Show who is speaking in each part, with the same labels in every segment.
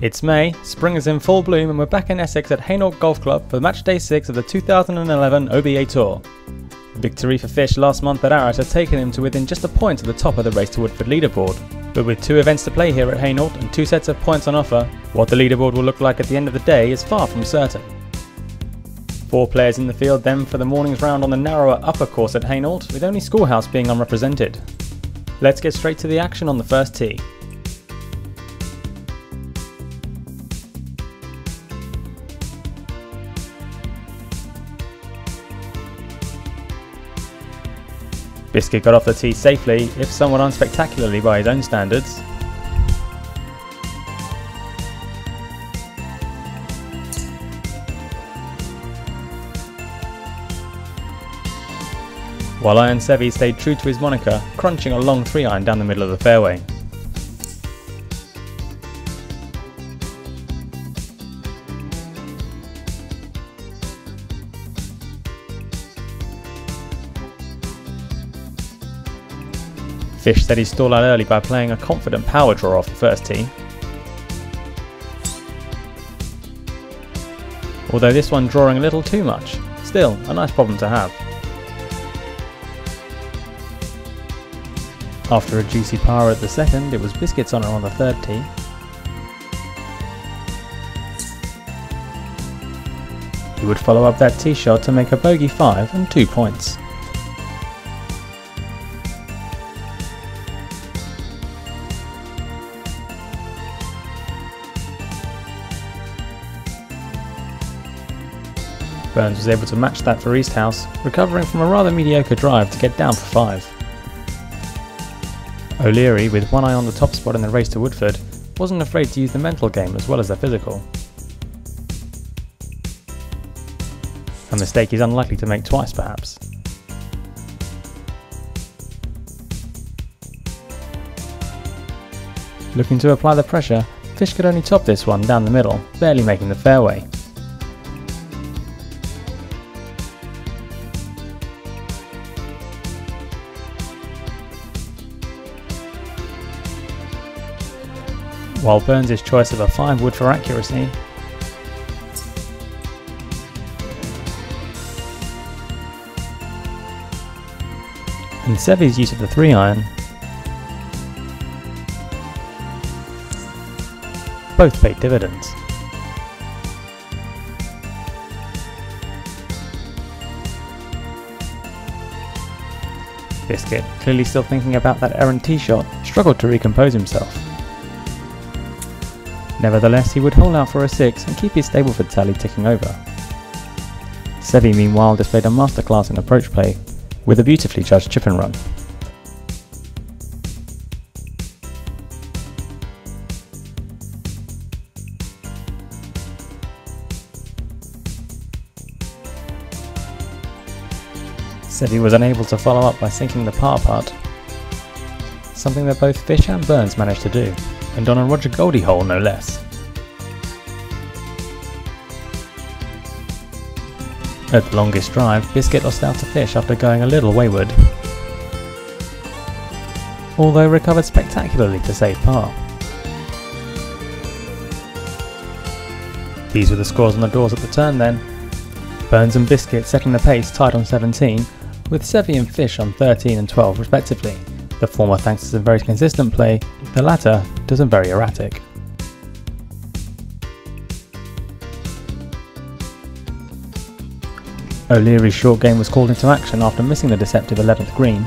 Speaker 1: It's May, spring is in full bloom, and we're back in Essex at Hainault Golf Club for match day 6 of the 2011 OBA Tour. Victory for Fish last month at Arras had taken him to within just a point of the top of the Race to Woodford leaderboard. But with 2 events to play here at Hainault and 2 sets of points on offer, what the leaderboard will look like at the end of the day is far from certain. 4 players in the field then for the morning's round on the narrower upper course at Hainault, with only Schoolhouse being unrepresented. Let's get straight to the action on the first tee. Biscuit got off the tee safely, if somewhat unspectacularly by his own standards. While Iron Sevi stayed true to his moniker, crunching a long 3-iron down the middle of the fairway. Fish said he stalled out early by playing a confident power draw off the first tee. Although this one drawing a little too much, still a nice problem to have. After a juicy par at the second, it was Biscuit's honour on the third tee. He would follow up that tee shot to make a bogey 5 and 2 points. Burns was able to match that for Easthouse, recovering from a rather mediocre drive to get down for 5. O'Leary, with one eye on the top spot in the Race to Woodford, wasn't afraid to use the mental game as well as the physical. A mistake he's unlikely to make twice perhaps. Looking to apply the pressure, Fish could only top this one down the middle, barely making the fairway. While Burns' choice of a 5 wood for accuracy, and Sevi's use of the 3-iron both paid dividends. Biscuit, clearly still thinking about that errant tee shot, struggled to recompose himself. Nevertheless, he would hold out for a 6 and keep his Stableford tally ticking over. Sevi meanwhile displayed a masterclass in approach play, with a beautifully judged chip and run. Sevi was unable to follow up by sinking the par putt, something that both Fish and Burns managed to do, and on a Roger Goldie hole no less. At the longest drive, Biscuit lost out to Fish after going a little wayward, although recovered spectacularly to save par. These were the scores on the doors at the turn then. Burns and Biscuit setting the pace tied on 17, with Sevi and Fish on 13 and 12 respectively, the former thanks to some very consistent play, the latter to some very erratic. O'Leary's short game was called into action after missing the deceptive 11th green.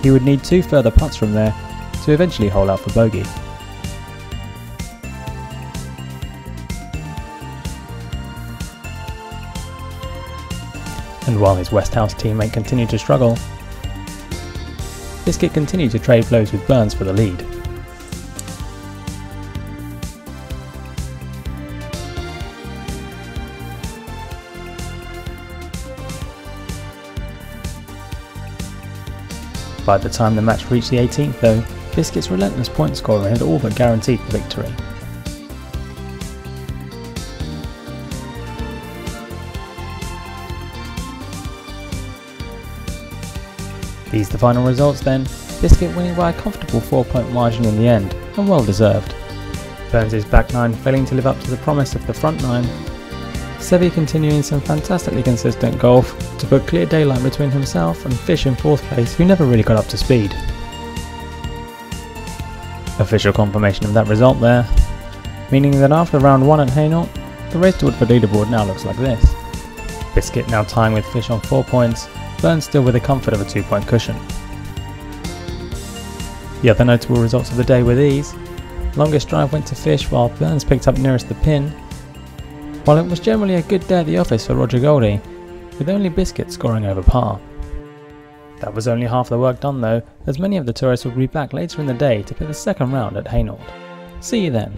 Speaker 1: He would need 2 further putts from there to eventually hole out for bogey. And while his Westhouse teammate continued to struggle, Biscuit continued to trade blows with Burns for the lead. By the time the match reached the 18th though, Biscuit's relentless point scoring had all but guaranteed the victory. These the final results then, Biscuit winning by a comfortable 4-point margin in the end, and well deserved. Burns' back 9 failing to live up to the promise of the front 9. Sevi continuing some fantastically consistent golf to put clear daylight between himself and Fish in 4th place, who never really got up to speed. Official confirmation of that result there, meaning that after round 1 at Hainault, the race to Woodford leaderboard now looks like this. Biscuit now tying with Fish on 4 points, Burns still with the comfort of a 2-point cushion. The other notable results of the day were these. Longest drive went to Fish while Burns picked up nearest the pin, while it was generally a good day at the office for Roger Goldie, with only Biscuit scoring over par. That was only half the work done though, as many of the tourists will be back later in the day to play the second round at Hainault. See you then.